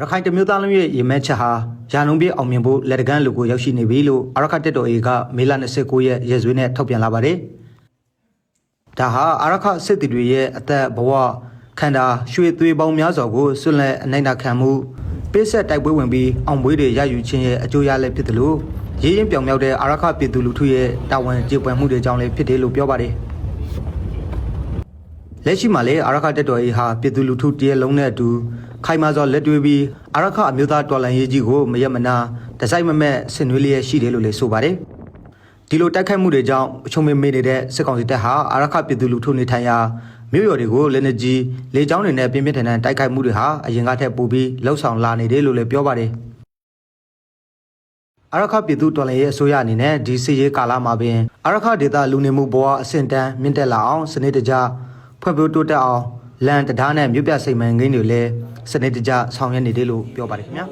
ရခိုင်တမျိုးသားလုံးရဲ့ရေမဲချက်ဟာရာနှုန်းပြည့်အောင်မြင်ဖို့လက်တကမ်းလူကိုရောက်ရှိနေပြီလို့အာရခတက်တော်အေကမေလ29ရက်ရက်စွဲနဲ့ထုတ်ပြန်လာပါတယ်။ဒါဟာအာရခစစ်တီတွေရဲ့အသက်ဘဝခန္ဓာရွှေသွေးပေါင်းများစွာကိုဆွလက်အနိုင်နာခံမှုပေးဆက်တိုက်ပွဲဝင်ပြီးအောင်ပွဲတွေရယူခြင်းရဲ့အကျိုးရလဒ်ဖြစ်တယ်လို့ရင်းရင်ပြောင်မြောက်တဲ့အာရခပြည်သူလူထုရဲ့တာဝန်ကျေပွန်မှုတွေကြောင့်လည်းဖြစ်တယ်လို့ပြောပါတယ်။လက်ရှိမှာလည်းအာရခတက်တော်အေဟာပြည်သူလူထုတရက်လုံးနဲ့အတူခိုင်မာစွာလက်တွဲပြီးအာရခအမျိုးသားတော်လှန်ရေးကြီးကိုမရက်မနာတစိုက်မမက်ဆင်နွှဲလျက်ရှိတယ်လို့လည်းဆိုပါတယ်။ဒီလိုတိုက်ခိုက်မှုတွေကြောင့်အချုံမေနေတဲ့စစ်ကောင်စီတပ်ဟာအာရခပြည်သူလူထုနေထိုင်ရာမြို့ရွာတွေကိုလက်နက်ကြီးလေကြောင်းတွေနဲ့ပြင်းပြင်းထန်ထန်တိုက်ခိုက်မှုတွေဟာအရင်ကထက်ပိုပြီးလှုပ်ဆောင်လာနေတယ်လို့လည်းပြောပါတယ်။အာရခပြည်သူတော်လှန်ရေးအစိုးရအနေနဲ့ဒီစစ်ရေးကာလမှာပင်အာရခဒေသလူနေမှုဘဝအဆင့်တန်းမြင့်တက်လာအောင်စနစ်တကျဖွံ့ဖြိုးတိုးတက်အောင်လန်တရားနဲ့မြို့ပြစိတ်မှန်ကိန်းတွေလည်းစနစ်တကျဆောင်ရွက်နေတယ်လို့ပြောပါတယ်ခင်ဗျာ